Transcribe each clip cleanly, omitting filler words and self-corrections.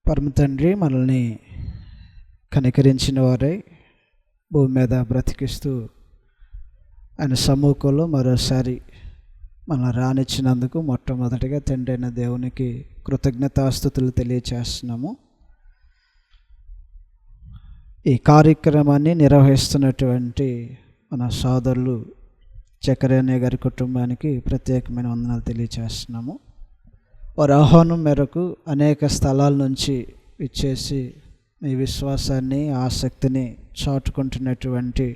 పరమ తండ్రి మనల్ని కనికరించిన వారై భూమి మీద బ్రతికిస్తూ ఆయన సమ్ముఖంలో మరోసారి మనం రానిచ్చినందుకు మొట్టమొదటిగా తండ్రి అయిన దేవునికి కృతజ్ఞతాస్తుతులు తెలియచేస్తున్నాము. ఈ కార్యక్రమాన్ని నిర్వహిస్తున్నటువంటి మన సోదరులు చక్రయ్య గారి కుటుంబానికి ప్రత్యేకమైన వందనాలు తెలియచేస్తున్నాము. వారి ఆహ్వానం మేరకు అనేక స్థలాల నుంచి ఇచ్చేసి మీ విశ్వాసాన్ని ఆసక్తిని చాటుకుంటున్నటువంటి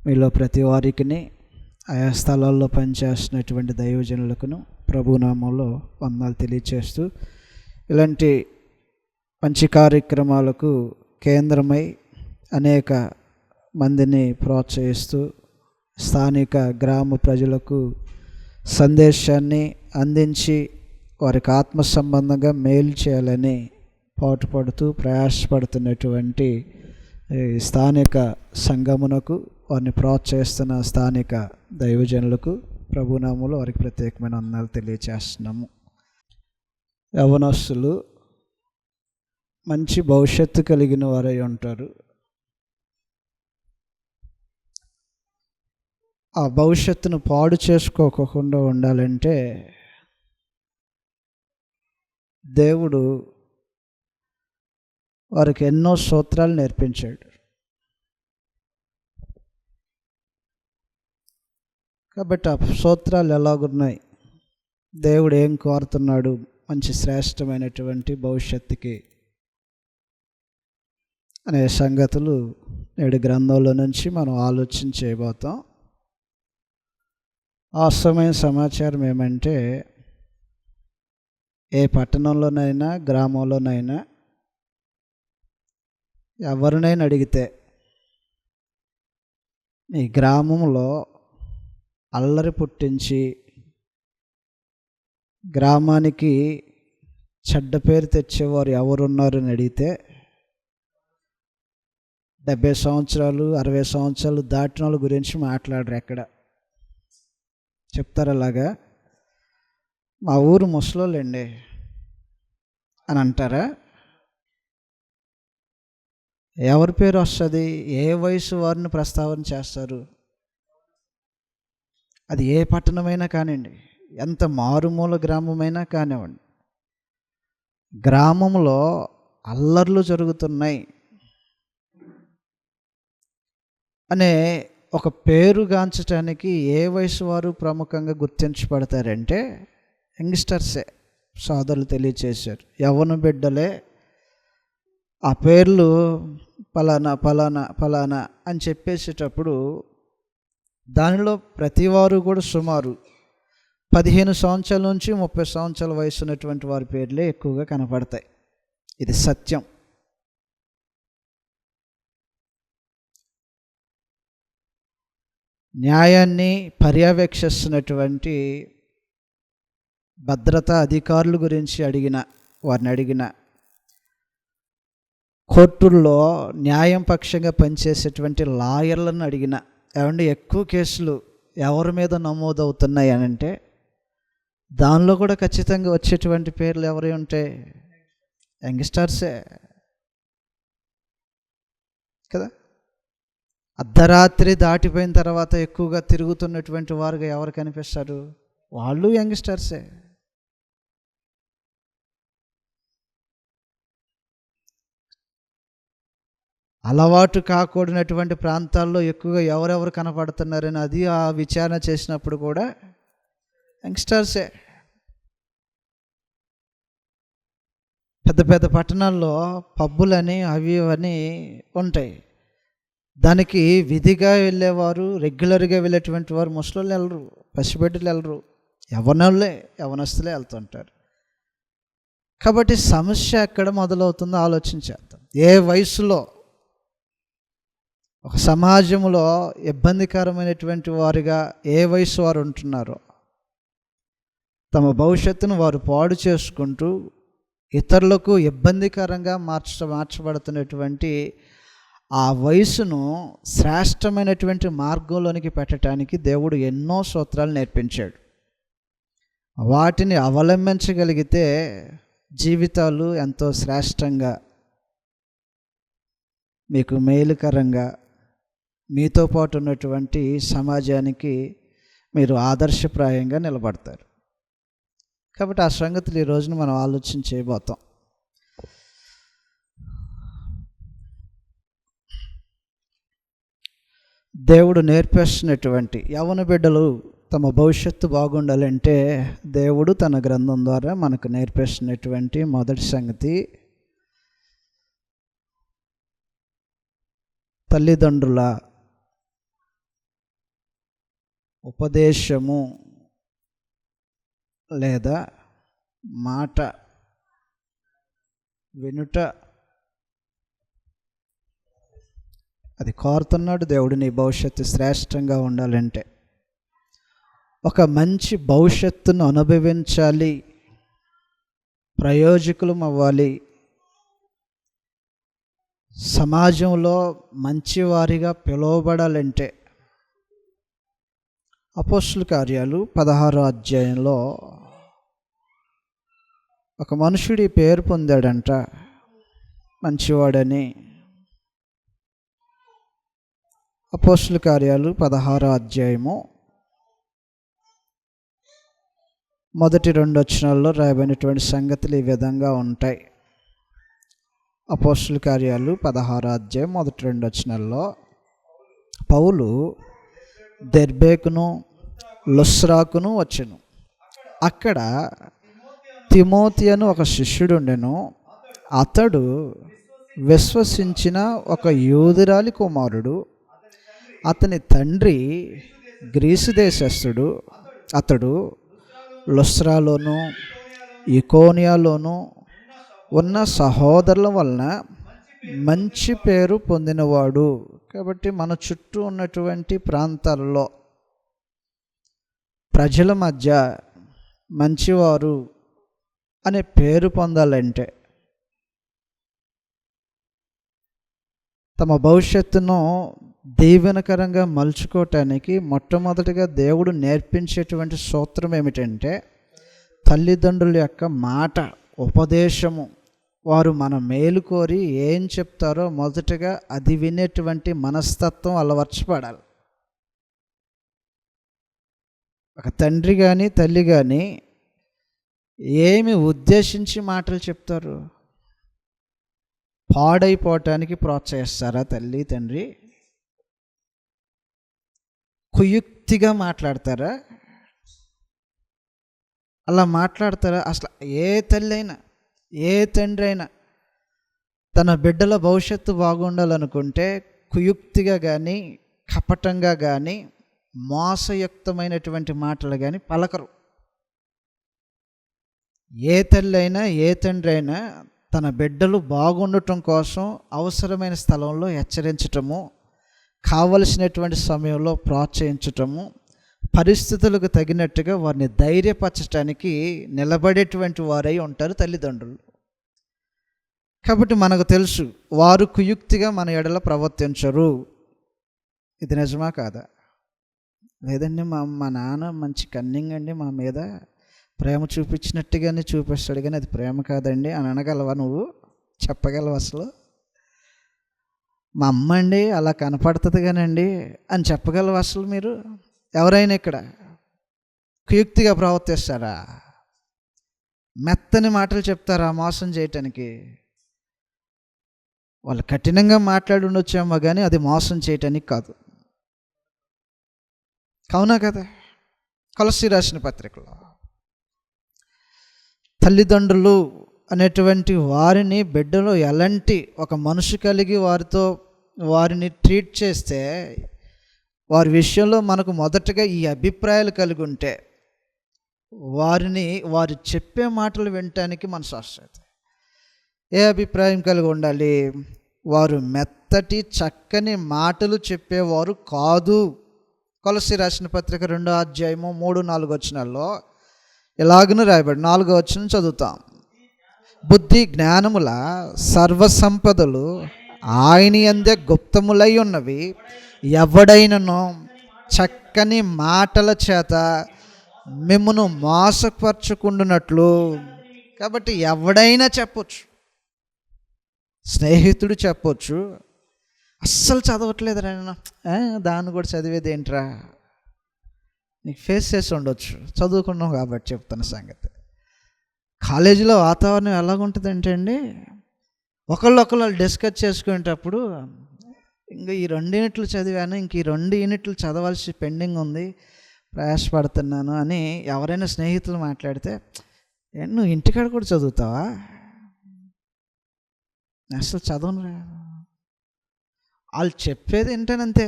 మీలో ప్రతి వారికి ఆయా స్థలాల్లో పనిచేస్తున్నటువంటి దైవజనులకును ప్రభునామంలో వందనాలు తెలియచేస్తూ ఇలాంటి మంచి కార్యక్రమాలకు కేంద్రమై అనేక మందిని ప్రోత్సహిస్తూ స్థానిక గ్రామ ప్రజలకు సందేశాన్ని అందించి వారికి ఆత్మ సంబంధంగా మేలు చేయాలని పాటుపడుతూ ప్రయాసపడుతున్నటువంటి స్థానిక సంఘమునకు వారిని ప్రోత్సహిస్తున్న స్థానిక దైవజనులకు ప్రభునామంలో వారికి ప్రత్యేకమైన వందనాలు తెలియచేస్తున్నాము. యవ్వనస్తులు మంచి భవిష్యత్తు కలిగిన వారై ఉంటారు. ఆ భవిష్యత్తును పాడు చేసుకోకుండా ఉండాలంటే దేవుడు వారికి ఎన్నో సూత్రాలు నేర్పించాడు. కాబట్టి ఆ సూత్రాలు ఎలాగున్నాయి, దేవుడు ఏం కోరుతున్నాడు మంచి శ్రేష్టమైనటువంటి భవిష్యత్తుకి అనే సంగతులు నేడు గ్రంథంలో నుంచి మనం ఆలోచన చేయబోతాం. అవసరమైన సమాచారం ఏమంటే, ఏ పట్టణంలోనైనా గ్రామంలోనైనా ఎవరినైనా అడిగితే ఈ గ్రామంలో అల్లరి పుట్టించి గ్రామానికి చెడ్డ పేరు తెచ్చేవారు ఎవరున్నారని అడిగితే 70 సంవత్సరాలు 60 సంవత్సరాలు దాటిన వాళ్ళ గురించి మాట్లాడరు. ఎక్కడ చెప్తారు అలాగా, మా ఊరు ముసలోళ్ళండి అని అంటారా? ఎవరి పేరు వస్తుంది? ఏ వయసు వారిని ప్రస్తావన చేస్తారు? అది ఏ పట్టణమైనా కానివ్వండి, ఎంత మారుమూల గ్రామమైనా కానివ్వండి, గ్రామంలో అల్లర్లు జరుగుతున్నాయి అనే ఒక పేరుగాంచటానికి ఏ వయసు వారు ప్రముఖంగా గుర్తించబడతారంటే యంగ్స్టర్సే. సోదరులు తెలియచేశారు, యవ్వన బిడ్డలే ఆ పేర్లు పలానా పలానా పలానా అని చెప్పేసేటప్పుడు దానిలో ప్రతివారు కూడా సుమారు 15 సంవత్సరాల నుంచి 30 సంవత్సరాల వయసు ఉన్నటువంటి వారి పేర్లే ఎక్కువగా కనపడతాయి. ఇది సత్యం. న్యాయాన్ని పర్యవేక్షిస్తున్నటువంటి భద్రతా అధికారుల గురించి వారిని అడిగిన కోర్టుల్లో న్యాయం పక్షంగా పనిచేసేటువంటి లాయర్లను అడిగిన, ఏమంటే ఎక్కువ కేసులు ఎవరి మీద నమోదవుతున్నాయి అని అంటే దానిలో కూడా ఖచ్చితంగా వచ్చేటువంటి పేర్లు ఎవరి ఉంటాయి? యంగ్స్టర్సే కదా. అర్ధరాత్రి దాటిపోయిన తర్వాత ఎక్కువగా తిరుగుతున్నటువంటి వారుగా ఎవరు కనిపిస్తారు? వాళ్ళు యంగ్స్టర్సే. అలవాటు కాకూడనటువంటి ప్రాంతాల్లో ఎక్కువగా ఎవరెవరు కనపడుతున్నారని అది ఆ విచారణ చేసినప్పుడు కూడా యంగ్స్టర్సే. పెద్ద పెద్ద పట్టణాల్లో పబ్బులని అవి అని ఉంటాయి. దానికి విధిగా వెళ్ళేవారు, రెగ్యులర్గా వెళ్ళేటువంటి వారు ముసలోళ్ళు వెళ్ళరు, పసిబిడ్డలు వెళ్ళరు, యవనస్తులే వెళ్తుంటారు. కాబట్టి సమస్య ఎక్కడ మొదలవుతుందో ఆలోచించేద్దాం. ఏ వయసులో ఒక సమాజంలో ఇబ్బందికరమైనటువంటి వారుగా ఏ వయసు వారు ఉంటున్నారో తమ భవిష్యత్తును వారు పాడు చేసుకుంటూ ఇతరులకు ఇబ్బందికరంగా మార్చబడుతున్నటువంటి ఆ వయసును శ్రేష్టమైనటువంటి మార్గంలోనికి పెట్టడానికి దేవుడు ఎన్నో సూత్రాలు నేర్పించాడు. వాటిని అవలంబించగలిగితే జీవితాలు ఎంతో శ్రేష్టంగా, మీకు మేలుకరంగా, మీతో పాటు ఉన్నటువంటి సమాజానికి మీరు ఆదర్శప్రాయంగా నిలబడతారు. కాబట్టి ఆ సంగతులు ఈ రోజున మనం ఆలోచన చేయబోతాం. దేవుడు నేర్పిస్తున్నటువంటి యవ్వన బిడ్డలు తమ భవిష్యత్తు బాగుండాలంటే దేవుడు తన గ్రంథం ద్వారా మనకు నేర్పిస్తున్నటువంటి మొదటి సంగతి, తల్లిదండ్రుల ఉపదేశము లేదా మాట వినుట. అది కోరుతున్నాడు దేవుడు. నీ భవిష్యత్తు శ్రేష్టంగా ఉండాలంటే, ఒక మంచి భవిష్యత్తును అనుభవించాలి, ప్రయోజకులం అవ్వాలి, సమాజంలో మంచివారిగా పిలువబడాలంటే అపోస్తలుల కార్యాలు 16వ అధ్యాయంలో ఒక మనుషుడి పేరు పొందాడంట మంచివాడని. అపోస్తలుల కార్యాలు 16వ అధ్యాయము మొదటి 2 వచనాల్లో రాయబడినటువంటి సంగతులు ఈ విధంగా ఉంటాయి. అపోస్తలుల కార్యాలు 16వ అధ్యాయం మొదటి 2 వచనాల్లో, పౌలు దెర్బేకును లుస్త్రాకును వచ్చెను. అక్కడ తిమోతి అని ఒక శిష్యుడు ఉండెను. అతడు విశ్వసించిన ఒక యూదురాలి కుమారుడు. అతని తండ్రి గ్రీసు దేశస్థుడు. అతడు లుస్త్రాలోను ఇకోనియాలోను ఉన్న సహోదరుల వలన మంచి పేరు పొందినవాడు. కాబట్టి మన చుట్టూ ఉన్నటువంటి ప్రాంతాలలో ప్రజల మధ్య మంచివారు అనే పేరు పొందాలంటే, తమ భవిష్యత్తును దీవెనకరంగా మలుచుకోవటానికి మొట్టమొదటిగా దేవుడు నేర్పించేటువంటి సూత్రం ఏమిటంటే, తల్లిదండ్రుల యొక్క మాట, ఉపదేశము. వారు మన మేలు కోరి ఏం చెప్తారో మొదటగా అది వినేటువంటి మనస్తత్వం అలవర్చబడాలి. ఒక తండ్రి కానీ తల్లి కానీ ఏమి ఉద్దేశించి మాటలు చెప్తారు? పాడైపోవటానికి ప్రోత్సహిస్తారా తల్లి తండ్రి? కుయుక్తిగా మాట్లాడతారా? అలా మాట్లాడతారా? అసలు ఏ తల్లి అయినా ఏ తండ్రి అయినా తన బిడ్డల భవిష్యత్తు బాగుండాలనుకుంటే కుయుక్తిగా కానీ కపటంగా కానీ మోసయుక్తమైనటువంటి మాటలు కానీ పలకరు. ఏ తల్లి అయినా ఏ తండ్రి అయినా తన బిడ్డలు బాగుండటం కోసం అవసరమైన స్థలంలో హెచ్చరించటము, కావలసినటువంటి సమయంలో ప్రోత్సహించటము, పరిస్థితులకు తగినట్టుగా వారిని ధైర్యపరచడానికి నిలబడేటువంటి వారై ఉంటారు తల్లిదండ్రులు. కాబట్టి మనకు తెలుసు వారు కుయుక్తిగా మన ఎడల ప్రవర్తించరు. ఇది నిజమా కాదా? లేదండి మా నాన్న మంచి కన్నింగ్ అండి, మా మీద ప్రేమ చూపించినట్టుగానే చూపిస్తాడు కానీ అది ప్రేమ కాదండి అని అనగలవా? నువ్వు చెప్పగలవా? అసలు మా అమ్మ అండి అలా కనపడుతుంది కానండి అని చెప్పగలవా అసలు మీరు? ఎవరైనా ఇక్కడ కుయుక్తిగా ప్రవర్తిస్తారా? మెత్తని మాటలు చెప్తారా మోసం చేయటానికి? వాళ్ళు కఠినంగా మాట్లాడి ఉండొచ్చేమో కానీ అది మోసం చేయటానికి కాదు. అవునా కదా? కొలస్సీ రాసిన పత్రికలో తల్లిదండ్రులు అనేటువంటి వారిని బిడ్డలు ఎలాంటి ఒక మనసు కలిగి వారిని ట్రీట్ చేస్తే, వారి విషయంలో మనకు మొదటగా ఈ అభిప్రాయాలు కలిగి ఉంటే వారు చెప్పే మాటలు వినటానికి మనసు వస్తుంది. ఏ అభిప్రాయం కలిగి ఉండాలి? వారు మెత్తటి చక్కని మాటలు చెప్పేవారు కాదు. కొలస్సీ రాసిన పత్రిక 2వ అధ్యాయము 3-4 వచనాల్లో ఇలాగను రాయబడి 4వ వచనం చదువుతాం. బుద్ధి జ్ఞానముల సర్వసంపదలు ఆయన యందే గుప్తములై ఉన్నవి. ఎవడైనను చక్కని మాటల చేత మిమ్మును మోసపరచుకుండునట్లు కాబట్టి ఎవడైనా చెప్పొచ్చు, స్నేహితుడు చెప్పొచ్చు, అస్సలు చదవట్లేదు ఆయన, దాన్ని కూడా చదివేది ఏంట్రా, నీకు ఫేస్ చేసి ఉండొచ్చు, చదువుకున్నాం కాబట్టి చెప్తున్న సంగతి. కాలేజీలో వాతావరణం ఎలాగుంటుంది అంటే అండి, ఒకళ్ళు డిస్కస్ చేసుకునేటప్పుడు ఇంకా ఈ 2 యూనిట్లు చదివాను, ఇంక ఈ 2 యూనిట్లు చదవాల్సి పెండింగ్ ఉంది, ప్రయాసపడుతున్నాను అని ఎవరైనా స్నేహితులు మాట్లాడితే, నువ్వు ఇంటికాడ కూడా చదువుతావా, అసలు చదవను, వాళ్ళు చెప్పేది ఏంటనంతే,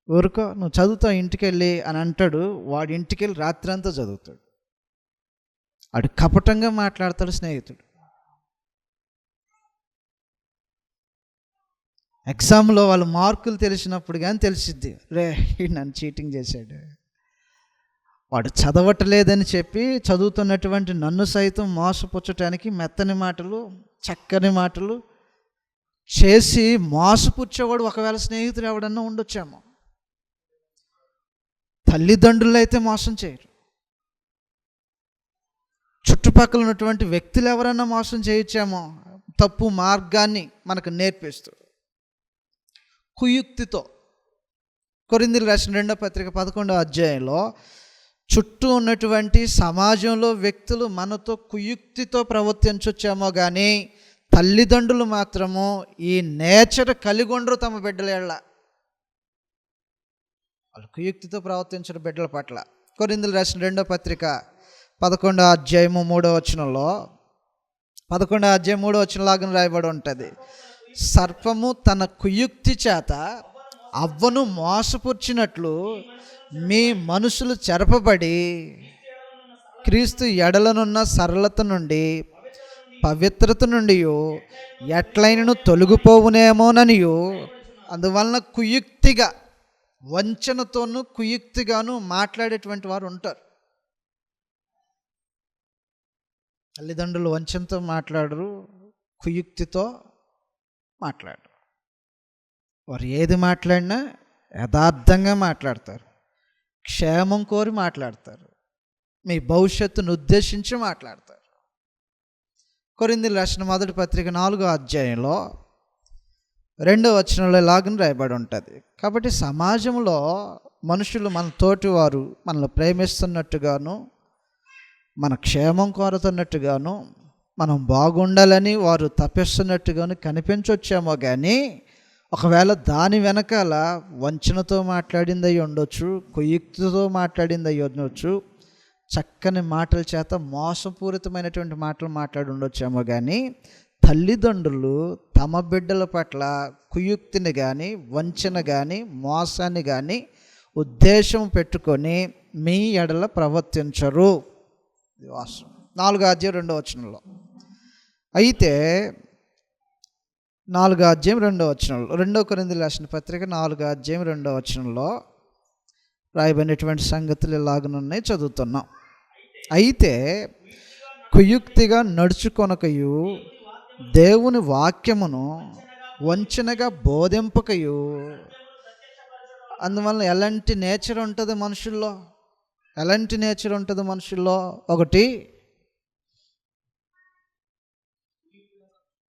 ఊరుకో నువ్వు చదువుతావు ఇంటికి వెళ్ళి అని అంటాడు. వాడి ఇంటికి వెళ్ళి రాత్రి అంతా చదువుతాడు. వాడు కపటంగా మాట్లాడతాడు స్నేహితుడు. ఎగ్జామ్లో వాళ్ళు మార్కులు తెలిసినప్పుడు కానీ తెలిసిద్ది, రే నన్ను చీటింగ్ చేశాడు, వాడు చదవట్లేదని చెప్పి చదువుతున్నటువంటి నన్ను సైతం మోసపుచ్చటానికి మెత్తని మాటలు, చక్కని మాటలు చేసి మోసపుచ్చేవాడు ఒకవేళ స్నేహితుడు ఎవడన్నా ఉండొచ్చేమో. తల్లిదండ్రులు అయితే మోసం చేయరు, చుట్టుపక్కల ఉన్నటువంటి వ్యక్తులు ఎవరన్నా మోసం చేయొచ్చేమో, తప్పు మార్గాన్ని మనకు నేర్పిస్తూ కుయుక్తితో. కొరింథీయులకు రాసిన 2వ పత్రిక 11వ అధ్యాయంలో చుట్టూ ఉన్నటువంటి సమాజంలో వ్యక్తులు మనతో కుయుక్తితో ప్రవర్తించొచ్చేమో కానీ తల్లిదండ్రులు మాత్రము ఈ నేచర్ కలిగి ఉండరు తమ బిడ్డల ఎడల. వాళ్ళు కుయుక్తితో ప్రవర్తించరు బిడ్డల పట్ల. కొరింథీయులకు రాసిన 2వ పత్రిక 11వ అధ్యాయము 3వ వచనంలో 11వ అధ్యాయం 3వ వచనంలాగా రాయబడి ఉంటుంది, సర్పము తన కుయుక్తి చేత అవ్వను మోసపుచ్చినట్లు మీ మనసులు చెరపబడి క్రీస్తు ఎడలనున్న సరళత నుండి పవిత్రత నుండి ఎట్లైనను తొలగిపోవునేమోననియు అందువలన కుయుక్తిగా, వంచనతోనూ కుయుక్తిగాను మాట్లాడేటువంటి వారు ఉంటారు. తల్లిదండ్రులు వంచనతో మాట్లాడరు, కుయుక్తితో మాట్లాడరు. వారు ఏది మాట్లాడినా యథార్థంగా మాట్లాడతారు, క్షేమం కోరి మాట్లాడతారు, మీ భవిష్యత్తును ఉద్దేశించి మాట్లాడతారు. కొరింథీయులకు రాసిన 1వ పత్రిక 4వ అధ్యాయంలో 2వ వచనంలో ఇలాగని రాయబడి ఉంటుంది, కాబట్టి సమాజంలో మనుషులు మన తోటి వారు మనల్ని ప్రేమిస్తున్నట్టుగాను, మన క్షేమం కోరుతున్నట్టుగాను, మనం బాగుండాలని వారు తప్పిస్తున్నట్టుగాను కనిపించొచ్చేమో కానీ ఒకవేళ దాని వెనకాల వంచనతో మాట్లాడింది అయి ఉండొచ్చు, కుయుక్తితో మాట్లాడింది అయి ఉండొచ్చు, చక్కని మాటల చేత మోసపూరితమైనటువంటి మాటలు మాట్లాడి ఉండొచ్చేమో కానీ తల్లిదండ్రులు తమ బిడ్డల పట్ల కుయుక్తిని కానీ, వంచన కానీ, మోసాన్ని కానీ ఉద్దేశం పెట్టుకొని మీ ఎడల ప్రవర్తించరు. వాస్తవం. 4వ అధ్యాయం 2వ వచనంలో అయితే 4వ అధ్యాయం 2వ వచనంలో 2వ కొరింథీయులకు రాసిన పత్రిక 4వ అధ్యాయం 2వ వచనంలో రాయబడినటువంటి సంగతులు ఇలాగనున్నాయి, చదువుతున్నాం. అయితే కుయుక్తిగా నడుచుకొనకయు దేవుని వాక్యమును వంచనగా బోధింపకయు. అందువల్ల ఎలాంటి నేచర్ ఉంటుంది మనుషుల్లో, ఎలాంటి నేచర్ ఉంటుంది మనుషుల్లో? ఒకటి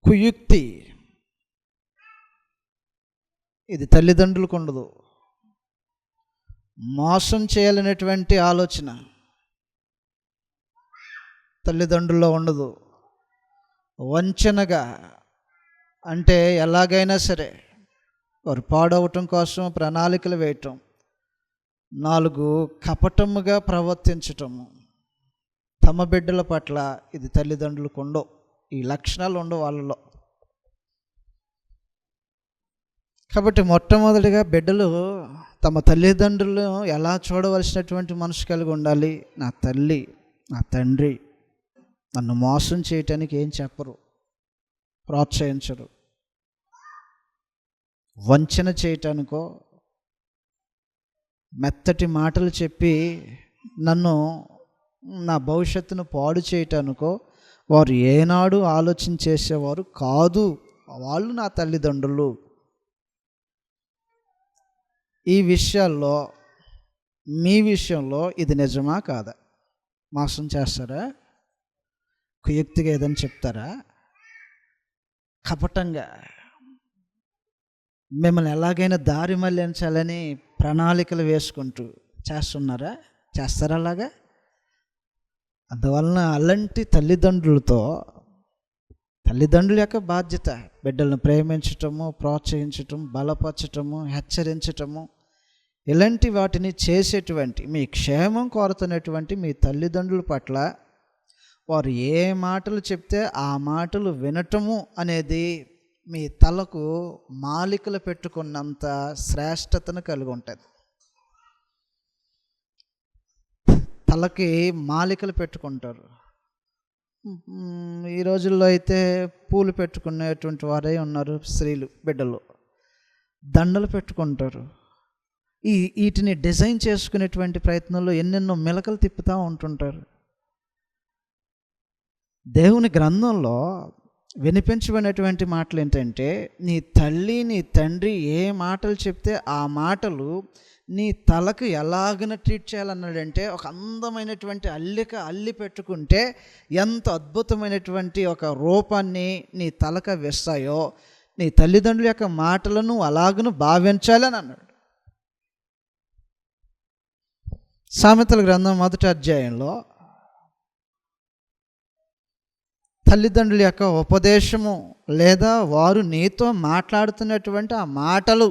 కుయుక్తి, ఇది తల్లిదండ్రులకు ఉండదు. మోసం చేయాలనేటువంటి ఆలోచన తల్లిదండ్రుల్లో ఉండదు. వంచనగా అంటే ఎలాగైనా సరే వారు పాడవటం కోసం ప్రణాళికలు వేయటం, 4 కపటముగా ప్రవర్తించటము తమ బిడ్డల పట్ల, ఇది తల్లిదండ్రులకు ఉండవు. ఈ లక్షణాలు ఉండవు వాళ్ళలో. కాబట్టి మొట్టమొదటిగా బిడ్డలు తమ తల్లిదండ్రులు ఎలా చూడవలసినటువంటి మనసు కలిగి ఉండాలి. నా తల్లి, నా తండ్రి నన్ను మోసం చేయటానికి ఏం చెప్పరు, ప్రోత్సహించరు. వంచన చేయటానికో, మెత్తటి మాటలు చెప్పి నన్ను, నా భవిష్యత్తును పాడు చేయటానికో వారు ఏనాడు ఆలోచన చేసేవారు కాదు. వాళ్ళు నా తల్లిదండ్రులు. ఈ విషయాల్లో, మీ విషయంలో ఇది నిజమా కాదా? మోసం చేస్తారా? కుయుక్తిగా ఏదని చెప్తారా? కపటంగా మిమ్మల్ని ఎలాగైనా దారి మళ్లించాలని ప్రణాళికలు వేసుకుంటూ చేస్తున్నారా? చేస్తారా అలాగా? అందువలన అలాంటి తల్లిదండ్రుల యొక్క బాధ్యత బిడ్డలను ప్రేమించటము, ప్రోత్సహించటం, బలపరచటము, హెచ్చరించటము, ఇలాంటి వాటిని చేసేటువంటి మీ క్షేమం కోరుతున్నటువంటి మీ తల్లిదండ్రుల పట్ల వారు ఏ మాటలు చెప్తే ఆ మాటలు వినటము అనేది మీ తలకు మాలికలు పెట్టుకున్నంత శ్రేష్టతను కలిగి ఉంటుంది. తలకి మాలికలు పెట్టుకుంటారు. ఈ రోజుల్లో అయితే పూలు పెట్టుకునేటువంటి వారే ఉన్నారు. స్త్రీలు, బిడ్డలు దండలు పెట్టుకుంటారు. వీటిని డిజైన్ చేసుకునేటువంటి ప్రయత్నంలో ఎన్నెన్నో మెలకలు తిప్పుతూ ఉంటుంటారు. దేవుని గ్రంథంలో వినిపించబడినటువంటి మాటలు ఏంటంటే, నీ తల్లి నీ తండ్రి ఏ మాటలు చెప్తే ఆ మాటలు నీ తలకు ఎలాగన ట్రీట్ చేయాలన్నాడంటే, ఒక అందమైనటువంటి అల్లి పెట్టుకుంటే ఎంత అద్భుతమైనటువంటి ఒక రూపాన్ని నీ తలకు వేస్తాయో, నీ తల్లిదండ్రుల యొక్క మాటలను అలాగను భావించాలని అన్నాడు. సామెతల గ్రంథం 1వ అధ్యాయంలో తల్లిదండ్రుల యొక్క ఉపదేశము లేదా వారు నీతో మాట్లాడుతున్నటువంటి ఆ మాటలు,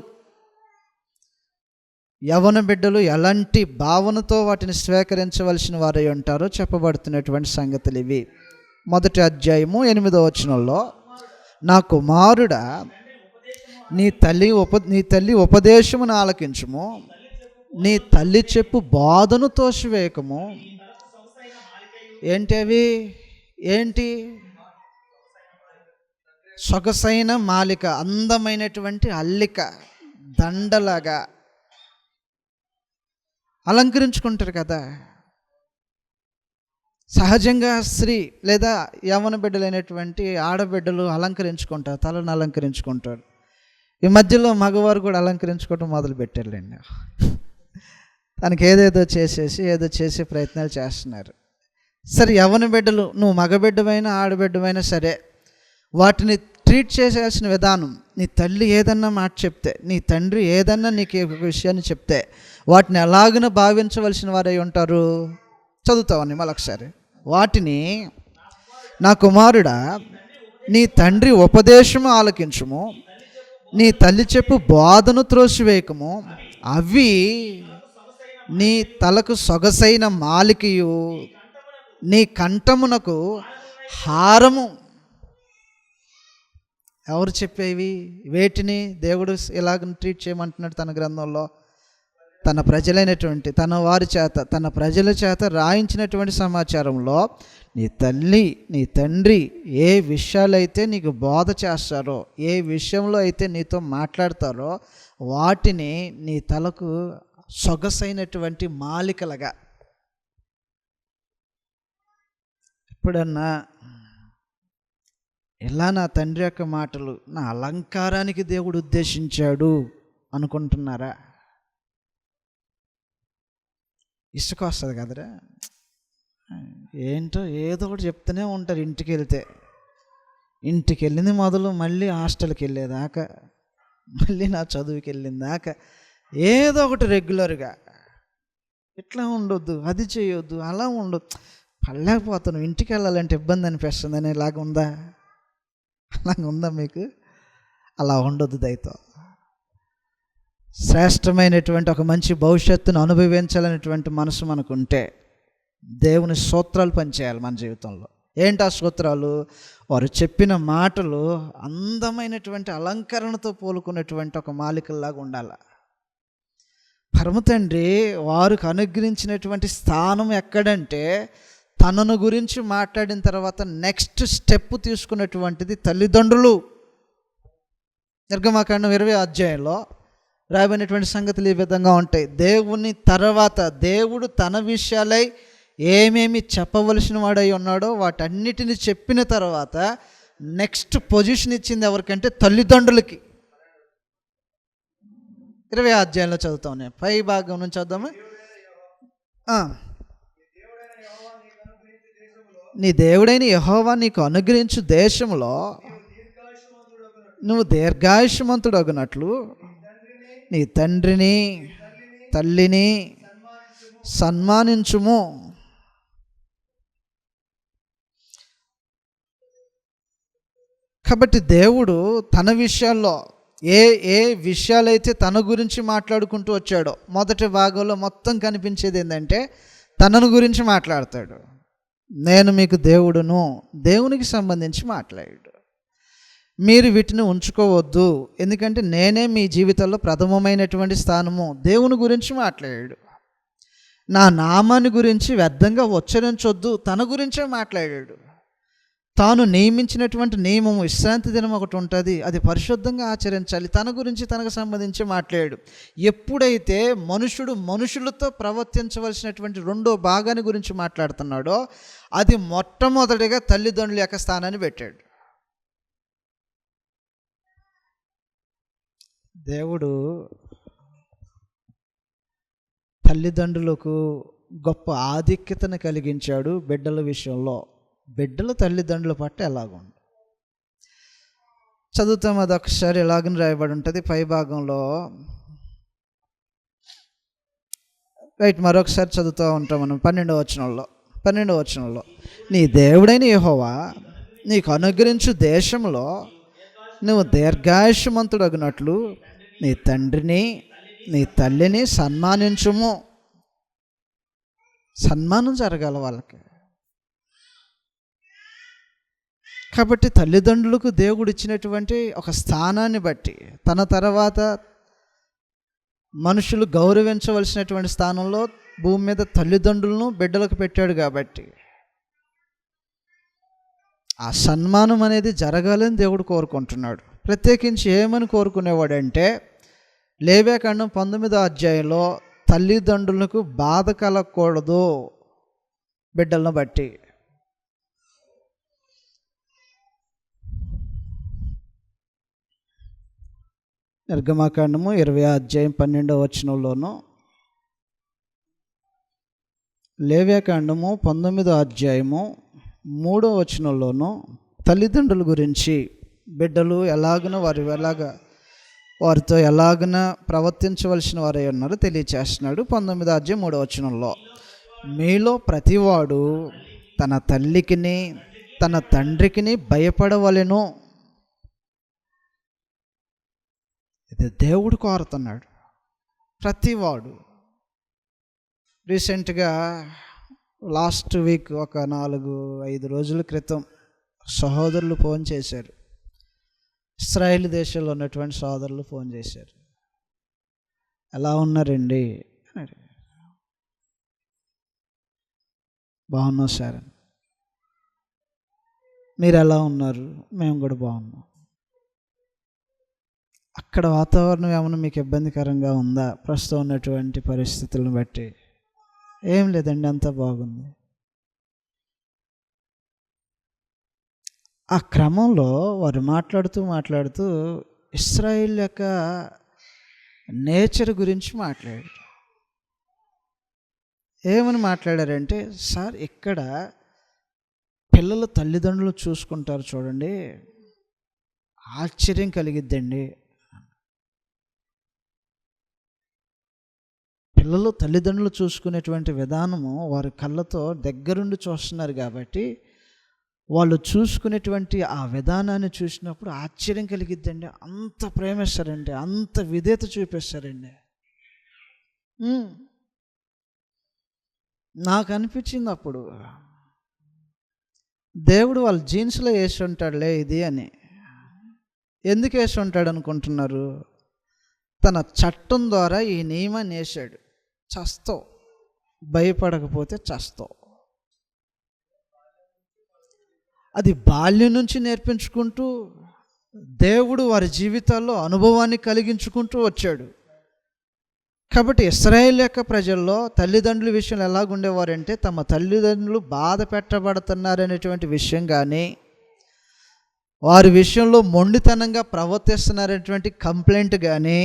యవ్వన బిడ్డలు ఎలాంటి భావనతో వాటిని స్వీకరించవలసిన వారై ఉంటారో చెప్పబడుతున్నటువంటి సంగతులు ఇవి. 1వ అధ్యాయము 8వ వచనంలో, నా కుమారుడా నీ తల్లి ఉపదేశమును ఆలకించుము, నీ తల్లి చెప్పు బోధను తోసివేయకము. ఏంటి? సొగసైన మాలిక, అందమైనటువంటి అల్లిక, దండలాగా అలంకరించుకుంటారు కదా. సహజంగా స్త్రీ లేదా యవ్వన బిడ్డలైనటువంటి ఆడబిడ్డలు అలంకరించుకుంటారు, తలను అలంకరించుకుంటారు. ఈ మధ్యలో మగవారు కూడా అలంకరించుకోవటం మొదలు పెట్టారులేండి. తనకి ఏదో చేసే ప్రయత్నాలు చేస్తున్నారు. సరే, యవ్వన బిడ్డలు, నువ్వు మగబిడ్డమైనా ఆడబిడ్డమైనా సరే, వాటిని ట్రీట్ చేసేయాల్సిన విధానం, నీ తల్లి ఏదన్నా మాట చెప్తే, నీ తండ్రి ఏదన్నా నీకు ఒక విషయాన్ని చెప్తే వాటిని ఎలాగన భావించవలసిన వారై ఉంటారు. చదువుతావని మళ్ళొకసారి. వాటిని, నా కుమారుడా నీ తండ్రి ఉపదేశము ఆలకించుము, నీ తల్లి చెప్పు బోధను త్రోసివేయకము. అవి నీ తలకు సొగసైన మాలికయు, నీ కంఠమునకు హారము. ఎవరు చెప్పేవి? వేటిని దేవుడు ఇలాగ ట్రీట్ చేయమంటున్నాడు తన గ్రంథంలో? తన ప్రజలైనటువంటి తన ప్రజల చేత రాయించినటువంటి సమాచారంలో నీ తల్లి నీ తండ్రి ఏ విషయాలైతే నీకు బోధ చేస్తారో, ఏ విషయంలో అయితే నీతో మాట్లాడతారో వాటిని నీ తలకు సొగసైనటువంటి మాలికలుగా. ఎప్పుడన్నా ఇలా నా తండ్రి యొక్క మాటలు నా అలంకారానికి దేవుడు ఉద్దేశించాడు అనుకుంటున్నారా? ఇసుక వస్తుంది కదరా, ఏంటో ఏదో ఒకటి చెప్తూనే ఉంటారు. ఇంటికి వెళ్ళింది మొదలు మళ్ళీ హాస్టల్కి వెళ్ళేదాకా, మళ్ళీ నా చదువుకి వెళ్ళిందాకా ఏదో ఒకటి రెగ్యులర్గా. ఇట్లా ఉండొద్దు, అది చేయొద్దు, అలా ఉండొద్దు. పడలేకపోతాను, ఇంటికి వెళ్ళాలంటే ఇబ్బంది అనిపిస్తుంది అని అలాగ ఉందా మీకు? అలా ఉండొద్దు. దయతో శ్రేష్టమైనటువంటి ఒక మంచి భవిష్యత్తును అనుభవించాలనేటువంటి మనసు మనకుంటే దేవుని సూత్రాలు పనిచేయాలి మన జీవితంలో. ఏంటి ఆ సూత్రాలు? వారు చెప్పిన మాటలు అందమైనటువంటి అలంకరణతో పోలుకున్నటువంటి ఒక మాలికల్లాగా ఉండాలి. పరమ తండ్రి వారికి అనుగ్రహించినటువంటి స్థానం ఎక్కడంటే, తనను గురించి మాట్లాడిన తర్వాత నెక్స్ట్ స్టెప్ తీసుకున్నటువంటిది తల్లిదండ్రులు. నిర్గమకాండం 20వ అధ్యాయంలో రాబడినటువంటి సంగతులు ఈ విధంగా ఉంటాయి. దేవుని తర్వాత దేవుడు తన విషయాలై ఏమేమి చెప్పవలసిన వాడై ఉన్నాడో వాటన్నిటిని చెప్పిన తర్వాత నెక్స్ట్ పొజిషన్ ఇచ్చింది ఎవరికంటే తల్లిదండ్రులకి. 20వ అధ్యాయంలో చదువుతాం. నేను పై భాగం నుంచి చదువుదామా? నీ దేవుడైన యెహోవా నీకు అనుగ్రహించు దేశంలో నువ్వు దీర్ఘాయుష్మంతుడగునట్లు నీ తండ్రిని తల్లిని సన్మానించుము. కాబట్టి దేవుడు తన విషయాల్లో ఏ ఏ విషయాలైతే తన గురించి మాట్లాడుకుంటూ వచ్చాడో, మొదటి భాగంలో మొత్తం కనిపించేది ఏంటంటే తనను గురించి మాట్లాడతాడు. నేను మీకు దేవుడును, దేవునికి సంబంధించి మాట్లాడాడు. మీరు వీటిని ఉంచుకోవద్దు, ఎందుకంటే నేనే మీ జీవితంలో ప్రథమమైనటువంటి స్థానము. దేవుని గురించి మాట్లాడాడు. నా నామాన్ని గురించి వ్యర్థంగా ఉచ్చరించొద్దు, తన గురించే మాట్లాడాడు. తాను నియమించినటువంటి నియమము విశ్రాంతి దినం ఒకటి ఉంటుంది, అది పరిశుద్ధంగా ఆచరించాలి. తన గురించి తనకు సంబంధించి మాట్లాడాడు. ఎప్పుడైతే మనుషుడు మనుషులతో ప్రవర్తించవలసినటువంటి రెండో భాగాన్ని గురించి మాట్లాడుతున్నాడో, అది మొట్టమొదటిగా తల్లిదండ్రుల యొక్క స్థానాన్ని పెట్టాడు. దేవుడు తల్లిదండ్రులకు గొప్ప ఆధిక్యతను కలిగించాడు బిడ్డల విషయంలో. బిడ్డలు తల్లిదండ్రుల పట్ల ఎలాగుండు చదువుతాం. అది ఒకసారి ఎలాగని రాయబడి ఉంటుంది పై భాగంలో. మరొకసారి చదువుతూ ఉంటాం మనం 12వ వచనంలో నీ దేవుడైన యెహోవా నీకు అనుగ్రహించు దేశంలో నువ్వు దీర్ఘాయుష్మంతుడగునట్లు నీ తండ్రిని నీ తల్లిని సన్మానించుము. సన్మానం జరగాలి వాళ్ళకి. కాబట్టి తల్లిదండ్రులకు దేవుడు ఇచ్చినటువంటి ఒక స్థానాన్ని బట్టి, తన తర్వాత మనుషులు గౌరవించవలసినటువంటి స్థానంలో భూమి మీద తల్లిదండ్రులను బిడ్డలకు పెట్టాడు. కాబట్టి ఆ సన్మానం అనేది జరగాలని దేవుడు కోరుకుంటున్నాడు. ప్రత్యేకించి ఏమని కోరుకునేవాడంటే, లేవ్యాకాండం 19వ అధ్యాయంలో తల్లిదండ్రులకు బాధ కలగకూడదు బిడ్డలను బట్టి. నిర్గమాకాండము 20వ అధ్యాయం 12వ వచనంలోను, లేవ్యాకాండము 19వ అధ్యాయము 3వ వచనంలోను తల్లిదండ్రుల గురించి, బిడ్డలు ఎలాగనో వారితో ఎలాగన ప్రవర్తించవలసిన వారై ఉన్నారో తెలియచేస్తున్నాడు. 19వ అధ్యాయం 3వ వచనంలో, మీలో ప్రతివాడు తన తల్లికిని తన తండ్రికిని భయపడవలెను. ఇది దేవుడు కోరుతున్నాడు. ప్రతివాడు. రీసెంట్గా లాస్ట్ వీక్ ఒక 4-5 రోజుల క్రితం సహోదరులు ఫోన్ చేశారు. ఇశ్రాయేల్ దేశంలో ఉన్నటువంటి సోదరులు ఫోన్ చేశారు. ఎలా ఉన్నారండి అని. బాగున్నాం సార్. మీరు ఎలా ఉన్నారు? మేము కూడా బాగున్నాం. అక్కడ వాతావరణం ఏమైనా మీకు ఇబ్బందికరంగా ఉందా ప్రస్తుతం ఉన్నటువంటి పరిస్థితులను బట్టి? ఏం లేదండి, అంతా బాగుంది. ఆ క్రమంలో వారు మాట్లాడుతూ ఇశ్రాయేల్ యొక్క నేచర్ గురించి మాట్లాడారు. ఏమని మాట్లాడారంటే, సార్ ఇక్కడ పిల్లలు తల్లిదండ్రులు చూసుకుంటారు చూడండి, ఆశ్చర్యం కలిగిద్దండి. పిల్లలు తల్లిదండ్రులు చూసుకునేటువంటి విధానము వారి కళ్ళతో దగ్గరుండి చూస్తున్నారు కాబట్టి వాళ్ళు చూసుకునేటువంటి ఆ విధానాన్ని చూసినప్పుడు ఆశ్చర్యం కలిగిద్దండి. అంత ప్రేమిస్తారండి, అంత విధేయత చూపిస్తారండి. నాకు అనిపించింది అప్పుడు, దేవుడు వాళ్ళ జీన్స్లో వేసి ఉంటాడులే ఇది అని. ఎందుకు వేసి ఉంటాడు అనుకుంటున్నారు? తన చట్టం ద్వారా ఈ నియమాన్ని వేసాడు. చస్తావు, భయపడకపోతే చస్తావు. అది బాల్యం నుంచి నేర్పించుకుంటూ దేవుడు వారి జీవితాల్లో అనుభవాన్ని కలిగించుకుంటూ వచ్చాడు. కాబట్టి ఇశ్రాయేల్ యొక్క ప్రజల్లో తల్లిదండ్రుల విషయంలో ఎలాగుండేవారంటే, తమ తల్లిదండ్రులు బాధ పెట్టబడుతున్నారనేటువంటి విషయం కానీ, వారి విషయంలో మొండితనంగా ప్రవర్తిస్తున్నారనేటువంటి కంప్లైంట్ కానీ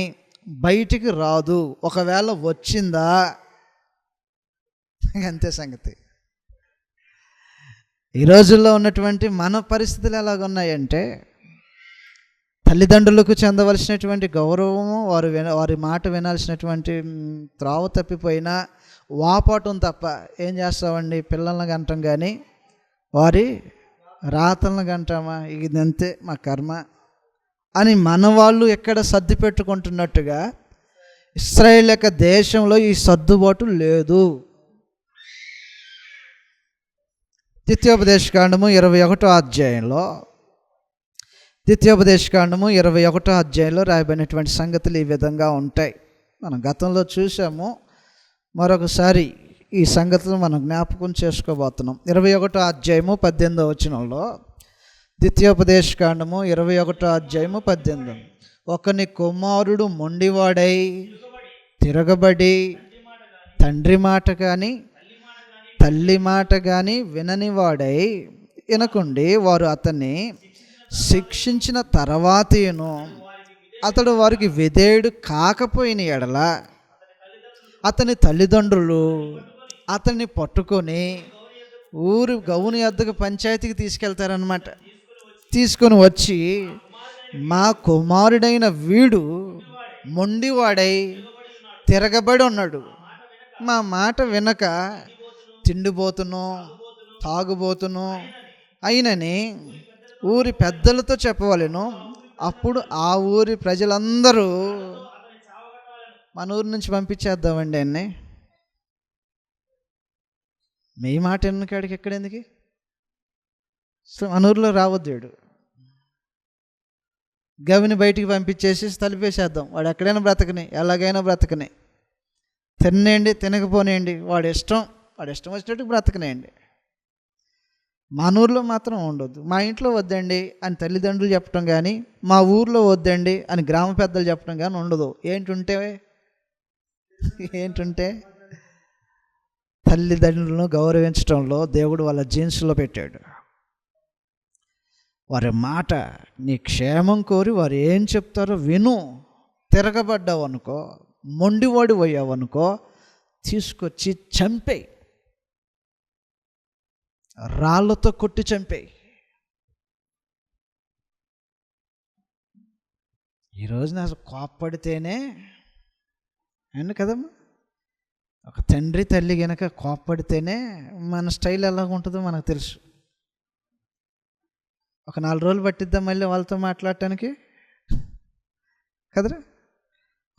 బయటికి రాదు. ఒకవేళ వచ్చిందా అంతే సంగతి. ఈ రోజుల్లో ఉన్నటువంటి మన పరిస్థితులు ఎలాగున్నాయంటే, తల్లిదండ్రులకు చెందవలసినటువంటి గౌరవము, వారి మాట వినాల్సినటువంటి త్రోవ తప్పిపోయినా వాపోవటం తప్ప ఏం చేస్తామండి? పిల్లల్ని గంటాం కానీ వారి రాతలను గంటామా? ఇదంతే మా కర్మ అని మన వాళ్ళు ఎక్కడ సర్ది పెట్టుకుంటున్నట్టుగా ఇశ్రాయేలు యొక్క దేశంలో ఈ సర్దుబాటు లేదు. ద్వితీయోపదేశకాండము 21వ అధ్యాయంలో ద్వితీయోపదేశకాండము 21వ అధ్యాయంలో రాయబడినటువంటి సంగతులు ఈ విధంగా ఉంటాయి. మనం గతంలో చూసాము, మరొకసారి ఈ సంగతులు మనం జ్ఞాపకం చేసుకోబోతున్నాం. 21వ అధ్యాయము 18వ వచనంలో, ద్వితీయోపదేశకాండము 21వ అధ్యాయము 18. ఒకని కుమారుడు మొండివాడై తిరగబడి తండ్రి మాట కానీ తల్లి మాట కానీ విననివాడై వినకుండి వారు అతన్ని శిక్షించిన తర్వాతను అతడు వారికి విధేయుడు కాకపోయిన ఎడల అతని తల్లిదండ్రులు అతన్ని పట్టుకొని ఊరు గౌని వద్దకు పంచాయతీకి తీసుకెళ్తారనమాట. తీసుకొని వచ్చి, మా కుమారుడైన వీడు మొండివాడై తిరగబడి ఉన్నాడు, మా మాట వినక తిండిపోతును తాగుబోతును అయినని ఊరి పెద్దలతో చెప్పవలెను. అప్పుడు ఆ ఊరి ప్రజలందరూ మన ఊరి నుంచి పంపించేద్దామండి అన్నీ, మీ మాట ఎన్నకాడికి ఎక్కడెందుకు, సో మన ఊరిలో రావద్దాడు, గవిని బయటికి పంపించేసి తలిపేసేద్దాం, వాడు ఎక్కడైనా బ్రతకని, ఎలాగైనా బ్రతకని, తినేయండి తినకపోనేయండి, వాడి ఇష్టం వచ్చినట్టు బ్రతకనేయండి, మన ఊర్లో మాత్రం ఉండొద్దు, మా ఇంట్లో వద్దండి అని తల్లిదండ్రులు చెప్పడం కానీ, మా ఊర్లో వద్దండి అని గ్రామ పెద్దలు చెప్పడం కానీ ఉండదు. ఏంటుంటే తల్లిదండ్రులను గౌరవించడంలో దేవుడు వాళ్ళ జీన్స్లో పెట్టాడు. వారి మాట నీ క్షేమం కోరి వారు ఏం చెప్తారో విను. తిరగబడ్డావు అనుకో, మొండివాడి పోయావు అనుకో, తీసుకొచ్చి చంపేయి, రాళ్ళతో కొట్టి చంపేయి. ఈరోజు నాకు కోప్పడితేనే అండి కదమ్మా, ఒక తండ్రి తల్లి కనుక కోప్పడితేనే మన స్టైల్ ఎలా ఉంటుందో మనకు తెలుసు. ఒక 4 రోజులు పట్టిద్దాం మళ్ళీ వాళ్ళతో మాట్లాడటానికి కదరా.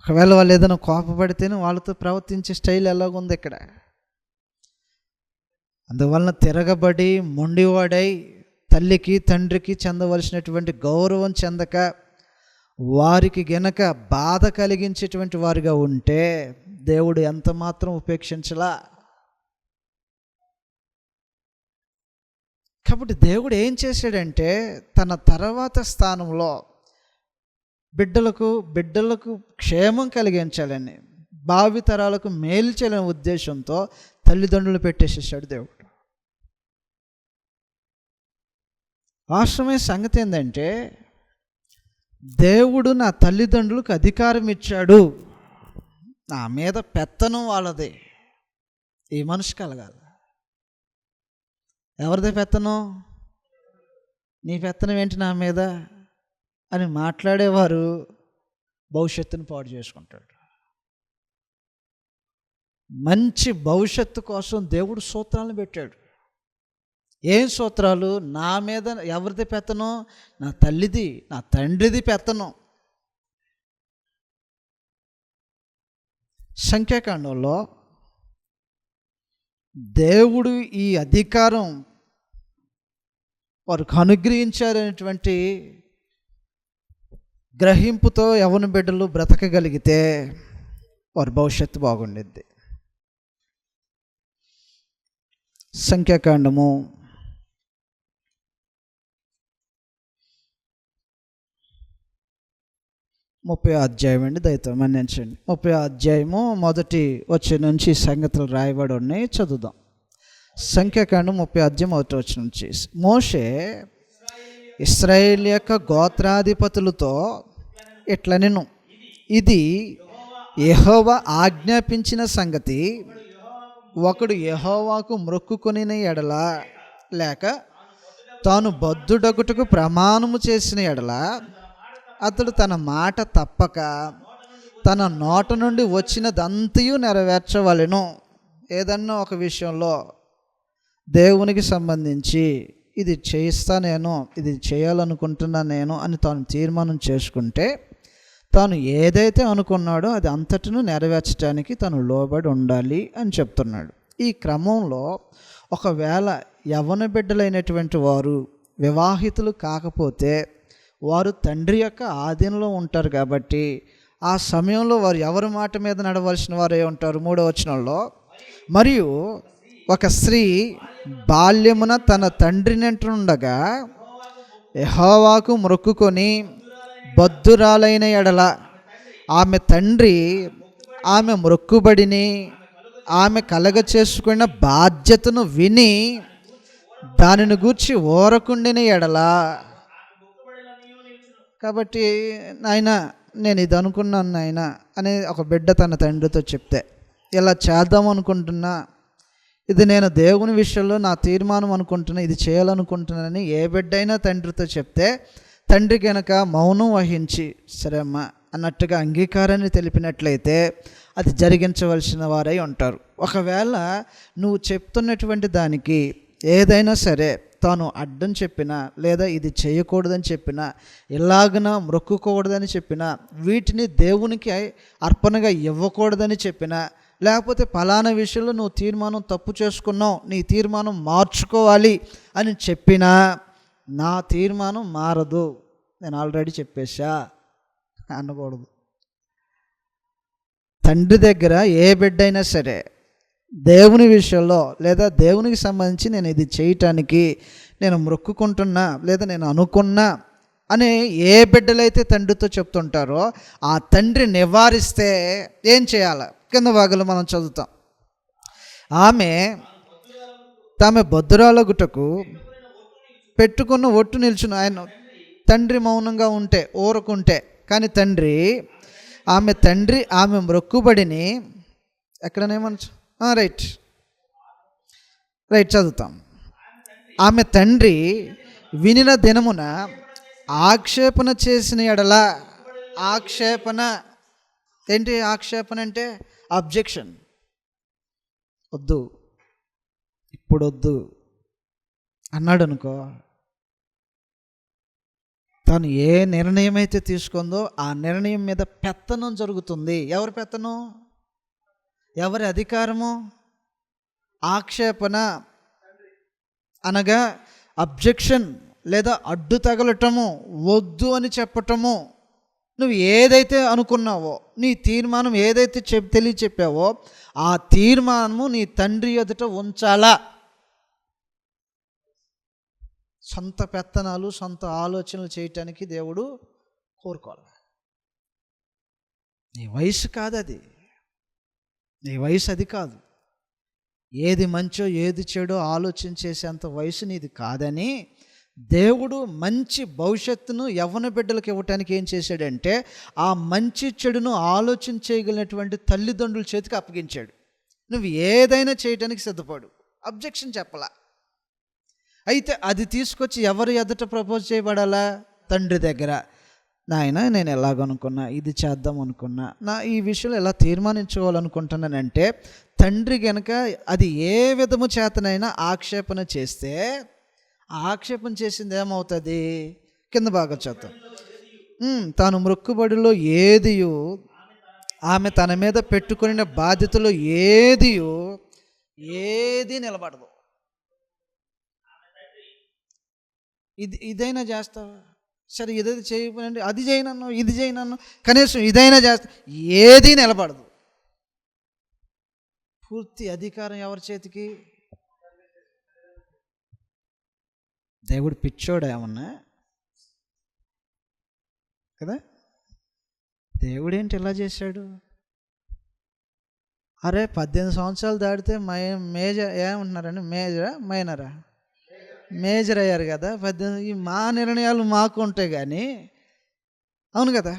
ఒకవేళ వాళ్ళు ఏదైనా కోపపడితేనే వాళ్ళతో ప్రవర్తించే స్టైల్ ఎలాగుంది ఇక్కడ. అందువలన తిరగబడి మొండివాడై తల్లికి తండ్రికి చెందవలసినటువంటి గౌరవం చెందక వారికి గనక బాధ కలిగించేటువంటి వారిగా ఉంటే దేవుడు ఎంత మాత్రం ఉపేక్షించలా. కాబట్టి దేవుడు ఏం చేశాడంటే, తన తర్వాత స్థానంలో బిడ్డలకు క్షేమం కలిగించాలని, భావితరాలకు మేలు చేయాలనే ఉద్దేశంతో తల్లిదండ్రులు పెట్టేసేసాడు దేవుడు. వాస్తవమైన సంగతి ఏంటంటే, దేవుడు నా తల్లిదండ్రులకు అధికారం ఇచ్చాడు, నా మీద పెత్తనం వాళ్ళది, ఈ మనిషి కలగాలి. ఎవరిదే పెత్తనం? నీ పెత్తనం ఏంటి నా మీద అని మాట్లాడేవారు భవిష్యత్తును పాడు చేసుకుంటాడు. మంచి భవిష్యత్తు కోసం దేవుడు సూత్రాలను పెట్టాడు. ఏం సూత్రాలు? నా మీద ఎవరిది పెత్తనం? నా తల్లిది, నా తండ్రిది పెత్తనం. సంఖ్యాకాండంలో దేవుడు ఈ అధికారం వారికి అనుగ్రహించారనేటువంటి గ్రహింపుతో యవ్వన బిడ్డలు బ్రతకగలిగితే వారి భవిష్యత్తు బాగుండిద్ది. సంఖ్యాకాండము 30వ అధ్యాయం అండి, దయతో మన్నించండి. 30వ అధ్యాయము 1వ వచనం నుంచి సంగతులు రాయబడి ఉన్నాయి, చదువుదాం. సంఖ్యాకాండం 30వ అధ్యాయం 1వ వచనం నుంచి, మోషే ఇశ్రాయేలు యొక్క గోత్రాధిపతులతో ఇట్లనెను, ఇది యెహోవా ఆజ్ఞాపించిన సంగతి, ఒకడు యెహోవాకు మొక్కుకొనిన ఎడల లేక తాను బద్ధుడగుటకు ప్రమాణము చేసిన ఎడల అతడు తన మాట తప్పక తన నోట నుండి వచ్చినదంతయు నెరవేర్చవలెను. ఏదన్నా ఒక విషయంలో దేవునికి సంబంధించి ఇది చేయిస్తా నేను, ఇది చేయాలనుకుంటున్నా నేను అని తాను తీర్మానం చేసుకుంటే తాను ఏదైతే అనుకున్నాడో అది అంతటిను నెరవేర్చడానికి తను లోబడి ఉండాలి అని చెప్తున్నాడు. ఈ క్రమంలో ఒకవేళ యవ్వన బిడ్డలైనటువంటి వారు వివాహితులు కాకపోతే వారు తండ్రి యొక్క ఆధీనంలో ఉంటారు కాబట్టి ఆ సమయంలో వారు ఎవరి మాట మీద నడవలసిన వారే ఉంటారు. 3వ వచనంలో, మరియు ఒక స్త్రీ బాల్యమున తన తండ్రినంటుండగా యెహోవాకు మొక్కుకొని బద్ధురాలైన ఎడల ఆమె తండ్రి ఆమె మొక్కుబడిని ఆమె కలగ చేసుకున్న బాధ్యతను విని దానిని గూర్చి ఓరకుండిన ఎడల. కాబట్టి నాయన నేను ఇది అనుకున్నాను నాయన అని ఒక బిడ్డ తన తండ్రితో చెప్తే, ఇలా చేద్దాం అనుకుంటున్నా, ఇది నేను దేవుని విషయంలో నా తీర్మానం అనుకుంటున్నా, ఇది చేయాలనుకుంటున్నానని ఏ బిడ్డైనా తండ్రితో చెప్తే తండ్రి కనుక మౌనం వహించి సరే అమ్మా అన్నట్టుగా అంగీకారాన్ని తెలిపినట్లయితే అది జరిగించవలసిన వారై ఉంటారు. ఒకవేళ నువ్వు చెప్తున్నటువంటి దానికి ఏదైనా సరే తాను అడ్డం చెప్పినా లేదా ఇది చేయకూడదని చెప్పినా ఇలాగన మొక్కుకూడదని చెప్పినా వీటిని దేవునికి అర్పణగా ఇవ్వకూడదని చెప్పినా లేకపోతే ఫలానా విషయంలో నువ్వు తీర్మానం తప్పు చేసుకున్నావు, నీ తీర్మానం మార్చుకోవాలి అని చెప్పినా నా తీర్మానం మారదు, నేను ఆల్రెడీ చెప్పేశా అనకూడదు. తండ్రి దగ్గర ఏ బిడ్డైనా సరే దేవుని విషయంలో లేదా దేవునికి సంబంధించి నేను ఇది చేయటానికి నేను మొక్కుకుంటున్నా లేదా నేను అనుకున్నా అని ఏ బిడ్డలైతే తండ్రితో చెప్తుంటారో ఆ తండ్రి నివారిస్తే ఏం చేయాలి? కింద భాగంలో మనం చదువుతాం. తామె బద్ధురాలగుటకు పెట్టుకున్న ఒట్టు నిల్చును. ఆయన తండ్రి మౌనంగా ఉంటే ఊరకుంటే, కానీ తండ్రి ఆమె మొక్కుబడిని ఎక్కడనేమన్నా రైట్ చదువుతాం. ఆమె తండ్రి వినిన దినమున ఆక్షేపణ చేసిన ఎడల, ఆక్షేపణ ఏంటి? ఆక్షేపణ అంటే అబ్జెక్షన్. వద్దు, ఇప్పుడు వద్దు అన్నాడు అనుకో, తను ఏ నిర్ణయం అయితే తీసుకుందో ఆ నిర్ణయం మీద పెత్తనం జరుగుతుంది. ఎవరి పెత్తనం? ఎవరి అధికారము? ఆక్షేపణ అనగా అబ్జెక్షన్ లేదా అడ్డు తగలటము, వద్దు అని చెప్పటము. నువ్వు ఏదైతే అనుకున్నావో, నీ తీర్మానం ఏదైతే తెలియచెప్పావో ఆ తీర్మానము నీ తండ్రి ఎదుట ఉంచాలా. సొంత పెత్తనాలు, సొంత ఆలోచనలు చేయటానికి దేవుడు కోరుకోవాలి. నీ వయసు కాదు అది, నీ వయసు అది కాదు. ఏది మంచో ఏది చెడో ఆలోచించేసేంత వయసు నీది కాదని దేవుడు మంచి భవిష్యత్తును యవ్వన బిడ్డలకు ఇవ్వటానికి ఏం చేశాడంటే ఆ మంచి చెడును ఆలోచన చేయగలిగినటువంటి తల్లిదండ్రుల చేతికి అప్పగించాడు. నువ్వు ఏదైనా చేయటానికి సిద్ధపడు, అబ్జెక్షన్ చెప్పలా. అయితే అది తీసుకొచ్చి ఎవరి ఎదుట ప్రపోజ్ చేయబడాలా? తండ్రి దగ్గర. నాయన నేను ఎలాగనుకున్నా, ఇది చేద్దాం అనుకున్నా, నా ఈ విషయంలో ఎలా తీర్మానించుకోవాలనుకుంటున్నానంటే తండ్రి కనుక అది ఏ విధము చేతనైనా ఆక్షేపణ చేస్తే ఆక్షేపణ చేసింది ఏమవుతుంది? కింద బాగా చేద్దాం. తాను మొక్కుబడిలో ఏదియు, ఆమె తన మీద పెట్టుకున్న బాధ్యతలో ఏది నిలబడదు. ఇదైనా చేస్తావా? సరే ఇదైతే చేయకపోయినండి, అది చేయనన్ను, ఇది చేయనన్ను, కనీసం ఇదైనా చేస్తా, ఏది నిలబడదు. పూర్తి అధికారం ఎవరి చేతికి? దేవుడు పిచ్చోడా ఏమన్నా కదా? దేవుడేంటి ఇలా చేశాడు? అరే 18 సంవత్సరాలు దాటితే మేజర్ ఏమంటున్నారండి, మేజర్ అయ్యారు కదా. 18 మా నిర్ణయాలు మాకు ఉంటాయి కానీ, అవును కదా.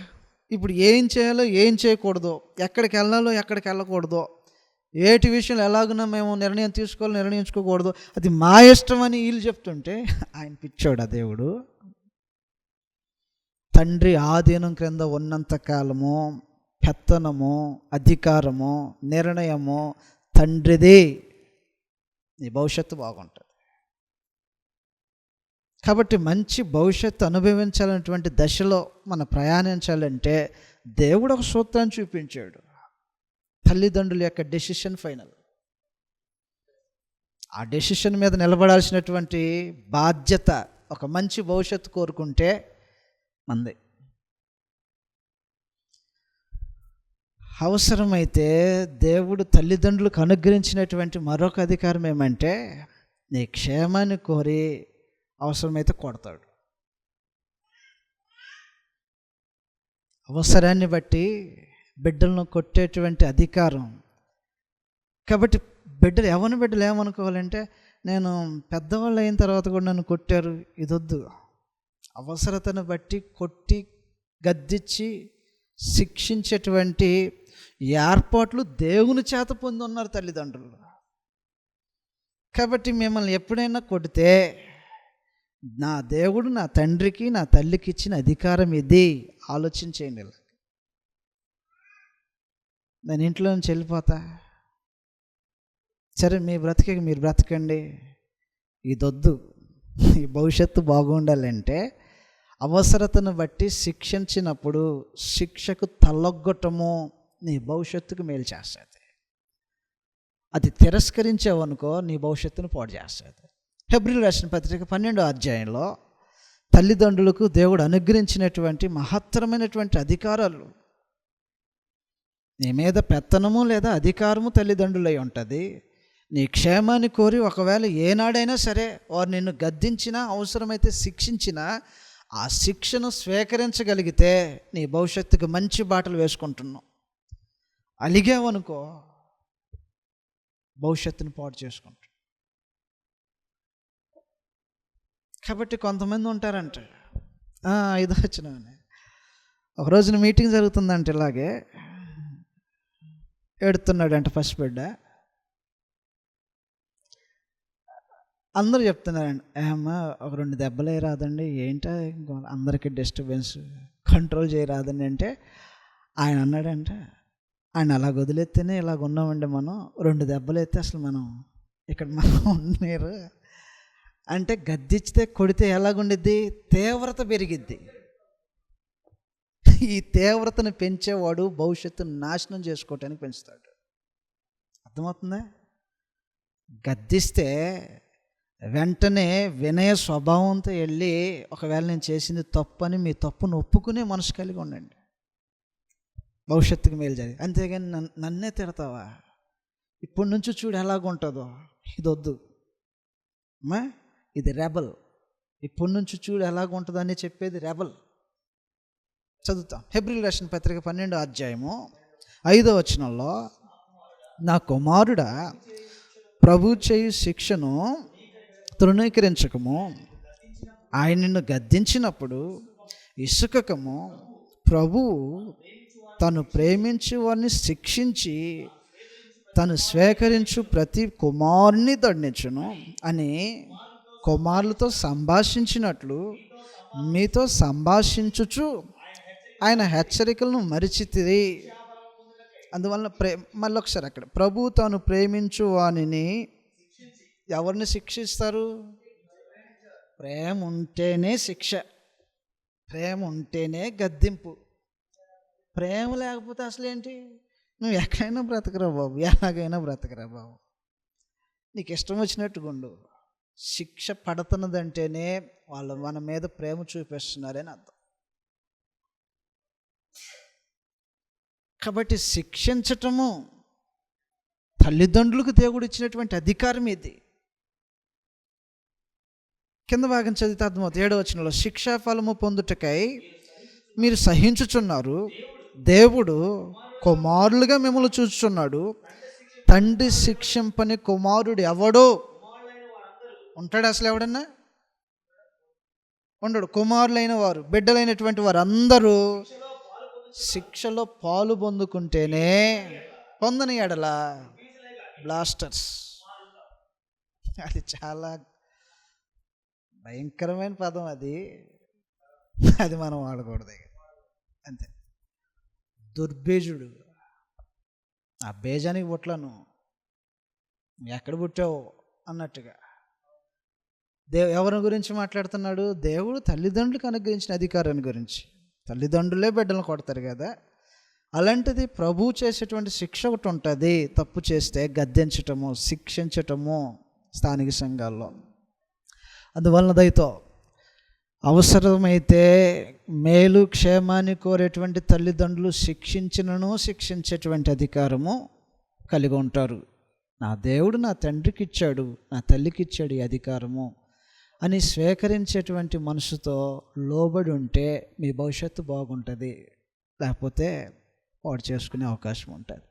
ఇప్పుడు ఏం చేయాలో ఏం చేయకూడదో, ఎక్కడికి వెళ్ళాలో ఎక్కడికి వెళ్ళకూడదో, ఏటి విషయంలో ఎలాగున్నా మేము నిర్ణయం తీసుకోవాలి, నిర్ణయించుకోకూడదు, అది మా ఇష్టం అని వీళ్ళు చెప్తుంటే ఆయన పిచ్చోడా దేవుడు? తండ్రి ఆధీనం క్రింద ఉన్నంత కాలము పెత్తనము, అధికారము, నిర్ణయము తండ్రిది. నీ భవిష్యత్తు బాగుంటుంది. కాబట్టి మంచి భవిష్యత్తు అనుభవించాలనేటువంటి దశలో మనం ప్రయాణించాలంటే దేవుడు ఒక సూత్రాన్ని చూపించాడు. తల్లిదండ్రుల యొక్క డెసిషన్ ఫైనల్. ఆ డెసిషన్ మీద నిలబడాల్సినటువంటి బాధ్యత, ఒక మంచి భవిష్యత్తు కోరుకుంటే మంది. అవసరమైతే దేవుడు తల్లిదండ్రులకు అనుగ్రహించినటువంటి మరొక అధికారం ఏమంటే, నీ క్షేమాన్ని కోరి అవసరమైతే కొడతాడు. అవసరాన్ని బట్టి బిడ్డలను కొట్టేటువంటి అధికారం. కాబట్టి బిడ్డలు బిడ్డలు ఏమనుకోవాలంటే, నేను పెద్దవాళ్ళు అయిన తర్వాత కూడా నన్ను కొట్టారు, ఇదొద్దు. అవసరతను బట్టి కొట్టి గద్దించి శిక్షించేటువంటి ఏర్పాట్లు దేవుని చేత పొంది ఉన్నారు తల్లిదండ్రులు. కాబట్టి మిమ్మల్ని ఎప్పుడైనా కొడితే, నా దేవుడు నా తండ్రికి నా తల్లికి ఇచ్చిన అధికారం ఇది, ఆలోచించేయండి. నేను ఇంట్లో నుంచి వెళ్ళిపోతా, సరే మీ బ్రతికి మీరు బ్రతకండి, ఇదొద్దు. ఈ భవిష్యత్తు బాగుండాలంటే అవసరతను బట్టి శిక్షించినప్పుడు శిక్షకు తలొగ్గటము నీ భవిష్యత్తుకు మేలు చేస్తుంది. అది తిరస్కరించావనుకో నీ భవిష్యత్తును పాడు చేస్తుంది. హెబ్రీయులకు రాసిన పత్రిక 12వ అధ్యాయంలో తల్లిదండ్రులకు దేవుడు అనుగ్రహించినటువంటి మహత్తరమైనటువంటి అధికారాలు. నీ మీద పెత్తనము లేదా అధికారము తల్లిదండ్రులై ఉంటుంది. నీ క్షేమాన్ని కోరి ఒకవేళ ఏనాడైనా సరే వారు నిన్ను గద్దించినా, అవసరమైతే శిక్షించినా, ఆ శిక్షను స్వీకరించగలిగితే నీ భవిష్యత్తుకు మంచి బాటలు వేసుకుంటున్నావు. అలిగావనుకో భవిష్యత్తును పాడు చేసుకుంటావు. కాబట్టి కొంతమంది ఉంటారంట, ఇది వచ్చిన ఒక రోజున మీటింగ్ జరుగుతుందంటే ఇలాగే ఏడుతున్నాడంట ఫస్ట్ బిడ్డ. అందరూ చెప్తున్నారండి, ఏమ్మా ఒక 2 దెబ్బలే రాదండి, ఏంటో అందరికీ డిస్టర్బెన్స్ కంట్రోల్ చేయరాదండి అంటే, ఆయన అన్నాడంట, ఆయన అలా వదిలేస్తేనే ఇలాగ ఉన్నామండి, మనం 2 దెబ్బలు అయితే అసలు మనం ఇక్కడ ఉండలేరు అంటే, గద్దిచ్చితే కొడితే ఎలాగుండిద్ది? తీవ్రత పెరిగిద్ది. ఈ తీవ్రతను పెంచేవాడు భవిష్యత్తును నాశనం చేసుకోవటానికి పెంచుతాడు. అర్థమవుతుందా? గద్దిస్తే వెంటనే వినయ స్వభావంతో వెళ్ళి, ఒకవేళ నేను చేసింది తప్పు అని మీ తప్పును ఒప్పుకునే మనసు కలిగి ఉండండి. భవిష్యత్తుకు మేలు జరిగి. అంతేగాని నన్నే తిడతావా, ఇప్పటి నుంచి చూడు ఎలాగుంటుందో, ఇదొద్దు అమ్మా, ఇది రెబల్, ఇప్పటి నుంచి చూడు ఎలాగుంటుందో అని చెప్పేది రెబల్. చదువుతాం. హెబ్రీయులకు రాసిన పత్రిక 12వ అధ్యాయము 5వ వచనంలో, నా కుమారుడా ప్రభు చేయు శిక్షను తృణీకరించకము, ఆయన నిన్ను గద్దించినప్పుడు ఇసుకకము, ప్రభువు తను ప్రేమించి వారిని శిక్షించి తను స్వీకరించు ప్రతి కుమారుని దండించును అని కుమారులతో సంభాషించినట్లు మీతో సంభాషించుచు ఆయన హెచ్చరికలను మరిచితిరి. అందువలన మళ్ళీ ఒకసారి అక్కడ, ప్రభు తాను ప్రేమించు వానిని ఎవరిని శిక్షిస్తారు? ప్రేమ ఉంటేనే శిక్ష, ప్రేమ ఉంటేనే గద్దింపు. ప్రేమ లేకపోతే అసలు ఏంటి? నువ్వు ఎక్కడైనా బ్రతకరా బాబు, ఎలాగైనా బ్రతకరా బాబు, నీకు ఇష్టం వచ్చినట్టుగా ఉండు. శిక్ష పడుతున్నదంటేనే వాళ్ళు మన మీద ప్రేమ చూపిస్తున్నారని అర్థం. కాబట్టి శిక్షించటము తల్లిదండ్రులకు దేవుడు ఇచ్చినటువంటి అధికారం ఇది. కింద భాగం చదివితే అర్థమవుతుంది. 7వ వచనంలో, శిక్షాఫలము పొందుటకై మీరు సహించుచున్నారు, దేవుడు కుమారులుగా మిమ్మల్ని చూచుచున్నాడు. తండ్రి శిక్షింపని కుమారుడు ఎవడో ఉంటాడు? అసలు ఎవడన్నా ఉండడు. కుమారులైన వారు, బిడ్డలైనటువంటి వారు అందరూ శిక్షలో పాలు పొందుకుంటేనే, పొందని ఎడల బ్లాస్టర్స్. అది చాలా భయంకరమైన పదం అది. అది మనం వాడకూడదు అంతే. దుర్బేజుడు. ఆ బేజానికి పుట్టలను, ఎక్కడ పుట్టావు అన్నట్టుగా. ఎవరి గురించి మాట్లాడుతున్నాడు? దేవుడు తల్లిదండ్రులకు అనుగ్రహించిన అధికారాన్ని గురించి. తల్లిదండ్రులే బిడ్డలను కొడతారు కదా. అలాంటిది ప్రభువు చేసేటువంటి శిక్ష ఒకటి ఉంటుంది. తప్పు చేస్తే గద్దించటము, శిక్షించటము స్థానిక సంఘాల్లో. అందువలన దయతో అవసరమైతే మేలు క్షేమాన్ని కోరేటువంటి తల్లిదండ్రులు శిక్షించినను శిక్షించేటువంటి అధికారము కలిగి ఉంటారు. నా దేవుడు నా తండ్రికి ఇచ్చాడు, నా తల్లికి ఇచ్చాడు ఈ అధికారము అని స్వీకరించేటువంటి మనసుతో లోబడి ఉంటే మీ భవిష్యత్తు బాగుంటుంది. లేకపోతే పాడు చేసుకునే అవకాశం ఉంటుంది.